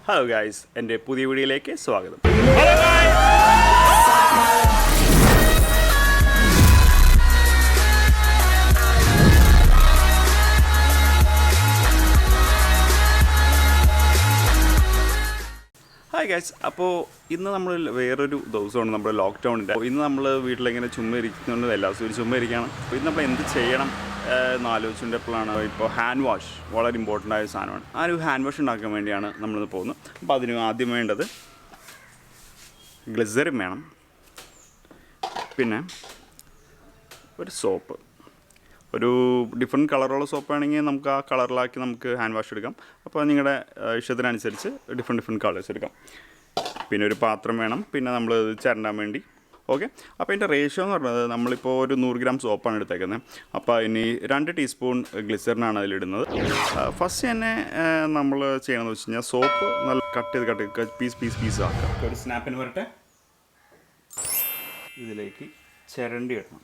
Hello guys, എൻ്റെ പുതിയ വീഡിയോയിലേക്ക് സ്വാഗതം. ഹായ് ഗൈസ്, അപ്പോൾ ഇന്ന് നമ്മൾ വേറൊരു ദിവസമാണ് നമ്മുടെ ലോക്ക്ഡൗണിൻ്റെ. ഇന്ന് നമ്മൾ വീട്ടിലിങ്ങനെ ചുമ്മാ ഇരിക്കുന്നുണ്ട്, എല്ലാ ദിവസവും ചുമ്മാ ഇരിക്കുകയാണ്. അപ്പോൾ ഇന്ന് നമ്മൾ എന്ത് ചെയ്യണം എന്ന് ആലോചിച്ചുകൊണ്ടപ്പോഴാണ് ഇപ്പോൾ ഹാൻഡ് വാഷ് വളരെ ഇമ്പോർട്ടൻ്റ് ആയ സാധനമാണ്. ആ ഒരു ഹാൻഡ് വാഷ് ഉണ്ടാക്കാൻ വേണ്ടിയാണ് നമ്മളിന്ന് പോകുന്നത്. അപ്പോൾ അതിന് ആദ്യം വേണ്ടത് ഗ്ലിസറിൻ വേണം, പിന്നെ ഒരു സോപ്പ്. ഒരു ഡിഫറെൻറ്റ് കളറുള്ള സോപ്പാണെങ്കിൽ നമുക്ക് ആ കളറിലാക്കി നമുക്ക് ഹാൻഡ് വാഷ് എടുക്കാം. അപ്പോൾ നിങ്ങളുടെ ഇഷ്ടത്തിനനുസരിച്ച് ഡിഫറെൻറ്റ് കളേഴ്സ് എടുക്കാം. പിന്നെ ഒരു പാത്രം വേണം, പിന്നെ നമ്മൾ ചിരണ്ടാൻ വേണ്ടി. ഓക്കെ, അപ്പോൾ അതിൻ്റെ റേഷ്യോ എന്ന് പറഞ്ഞത് നമ്മളിപ്പോൾ ഒരു 100 ഗ്രാം സോപ്പാണ് എടുത്തേക്കുന്നത്. അപ്പോൾ ഇനി 2 ടീസ്പൂൺ ഗ്ലിസറിനാണ് അതിലിടുന്നത്. ഫസ്റ്റ് തന്നെ നമ്മൾ ചെയ്യണമെന്ന് വെച്ച് കഴിഞ്ഞാൽ സോപ്പ് നല്ല കട്ട് ചെയ്ത് പീസ് ആക്കുക. ഒരു സ്നാപ്പിന് വരട്ടെ, ഇതിലേക്ക് ചിരണ്ടി ഇടണം.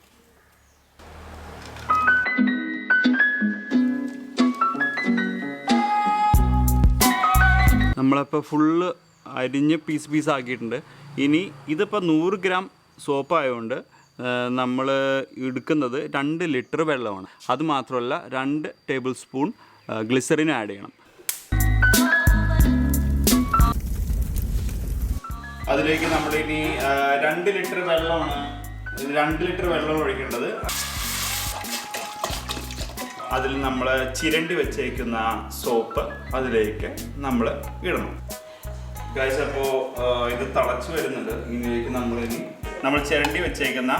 നമ്മളപ്പോൾ ഫുള്ള് അരിഞ്ഞ് പീസ് ആക്കിയിട്ടുണ്ട്. ഇനി ഇതിപ്പോൾ 100 ഗ്രാം സോപ്പായതുകൊണ്ട് നമ്മൾ എടുക്കുന്നത് 2 ലിറ്റർ വെള്ളമാണ്. അതുമാത്രമല്ല 2 ടേബിൾ സ്പൂൺ ഗ്ലിസറിൻ ആഡ് ചെയ്യണം. അതിലേക്ക് നമ്മളിനി 2 ലിറ്റർ വെള്ളമാണ് 2 ലിറ്റർ വെള്ളം ഒഴിക്കേണ്ടത്. അതിൽ നമ്മൾ ചിരണ്ടി വെച്ചേക്കുന്ന സോപ്പ് അതിലേക്ക് നമ്മൾ ഇടണം. ഗൈസ്, അപ്പോൾ ഇത് തിളച്ച് വരുന്നുണ്ട്. ഇതിലേക്ക് നമ്മൾ ചിരണ്ടി വെച്ചേക്കുന്ന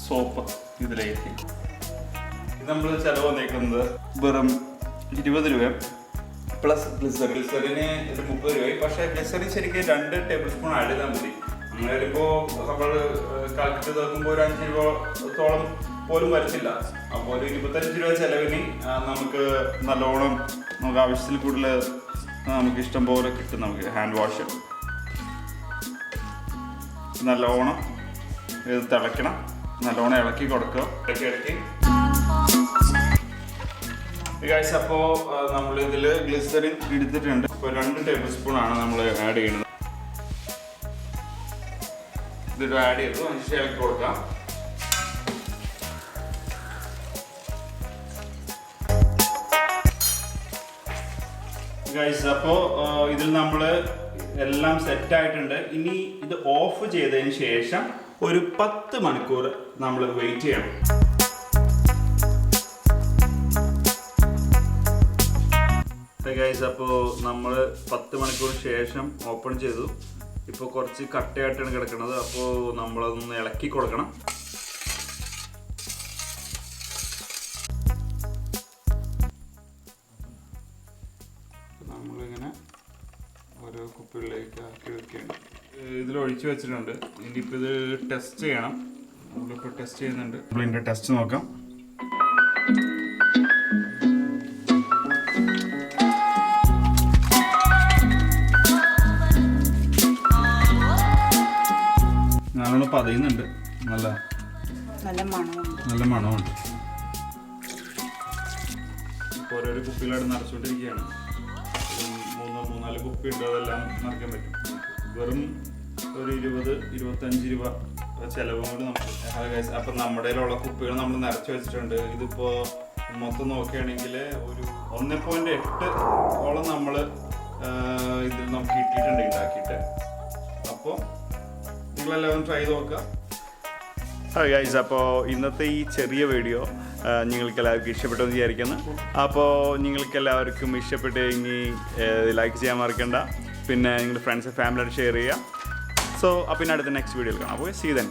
സോപ്പ് ഇതിലേക്ക് നമ്മൾ ചിലവ് വന്നേക്കുന്നത് വെറും 20 രൂപ പ്ലസ് ഗ്ലിസറിന് ഇത് 30 രൂപയായി. പക്ഷേ ഗ്ലിസറിൻ ശരിക്കും 2 ടേബിൾ സ്പൂൺ ആഡ് ചെയ്താൽ മതി. അങ്ങനെയിപ്പോൾ നമ്മൾ കാൽക്കുലേറ്റ് നോക്കുമ്പോൾ ഒരു 5 രൂപത്തോളം പോലും വരത്തില്ല. അപ്പോൾ ഒരു 25 രൂപ ചിലവിന് നമുക്ക് നല്ലോണം നമുക്ക് ആവശ്യത്തിൽ കൂടുതൽ നമുക്ക് ഇഷ്ടം പോലെ കിട്ടും. നമുക്ക് ഹാൻഡ് വാഷ് നല്ലോണം ഇത് തിളയ്ക്കണം, നല്ലോണം ഇളക്കി കൊടുക്കുക ഇടയ്ക്കിടയ്ക്ക്. ഗൈസ്, അപ്പോൾ നമ്മളിതിൽ ഗ്ലിസറിൻ എടുത്തിട്ടുണ്ട്. ഇപ്പോൾ 2 ടേബിൾ സ്പൂൺ ആണ് നമ്മൾ ആഡ് ചെയ്യുന്നത്. ഇതിൽ ആഡ് ചെയ്തു അതിന് ഇളക്കി കൊടുക്കാം. ഗൈസ്, അപ്പോൾ ഇതിൽ നമ്മൾ എല്ലാം സെറ്റായിട്ടുണ്ട്. ഇനി ഇത് ഓഫ് ചെയ്തതിന് ശേഷം ഒരു 10 മണിക്കൂർ നമ്മൾ വെയിറ്റ് ചെയ്യണം. ഗൈസ്, അപ്പോൾ നമ്മൾ 10 മണിക്കൂർ ശേഷം ഓപ്പൺ ചെയ്തു. ഇപ്പോൾ കുറച്ച് കട്ടയായിട്ടാണ് കിടക്കുന്നത്. അപ്പോൾ നമ്മളതൊന്ന് ഇളക്കി കൊടുക്കണം. നമ്മളിങ്ങനെ ഓരോ കുപ്പികളിലേക്ക് ആക്കി വെക്കുകയാണ്. ഇതിലൊഴിച്ച് വെച്ചിട്ടുണ്ട്. ഇനിയിപ്പോൾ ഇത് ടെസ്റ്റ് ചെയ്യണം. നമ്മളിപ്പോൾ ടെസ്റ്റ് ചെയ്യുന്നുണ്ട്. നമ്മളിതിൻ്റെ ടെസ്റ്റ് നോക്കാം. നല്ലോണം പതയുന്നുണ്ട്. നല്ല മണമുണ്ട്. ഇപ്പോൾ ഓരോരോ കുപ്പികളായിട്ട് നിറച്ചുകൊണ്ടിരിക്കുകയാണ്. 3-4 കുപ്പി ഉണ്ട്, അതെല്ലാം നിറയ്ക്കാൻ പറ്റും. വെറും ഒരു 20-25 രൂപ ചിലവും കൂടി നമുക്ക്. അപ്പം നമ്മുടെ കയ്യിലുള്ള കുപ്പികൾ നമ്മൾ നിറച്ച് വെച്ചിട്ടുണ്ട്. ഇതിപ്പോൾ മൊത്തം നോക്കുകയാണെങ്കിൽ ഒരു 1.8 നമ്മൾ ഇതിൽ നമുക്ക് കിട്ടിയിട്ടുണ്ട് ഉണ്ടാക്കിയിട്ട്. അപ്പോൾ നിങ്ങളെല്ലാവരും ട്രൈ ചെയ്ത് നോക്കുക. ഹായ് ഗൈസ്, അപ്പോൾ ഇന്നത്തെ ഈ ചെറിയ വീഡിയോ നിങ്ങൾക്ക് എല്ലാവർക്കും ഇഷ്ടപ്പെട്ടെന്ന് വിചാരിക്കുന്നു. അപ്പോൾ നിങ്ങൾക്ക് എല്ലാവർക്കും ഇഷ്ടപ്പെട്ടെങ്കിൽ ലൈക്ക് ചെയ്യാൻ മറക്കണ്ട. പിന്നെ നിങ്ങളുടെ ഫ്രണ്ട്സ് ഫാമിലിയായിട്ട് ഷെയർ ചെയ്യുക. സോ അപ്പോൾ പിന്നെ അടുത്ത നെക്സ്റ്റ് വീഡിയോയിൽ കാണാം. അപ്പോൾ സീ ദെൻ.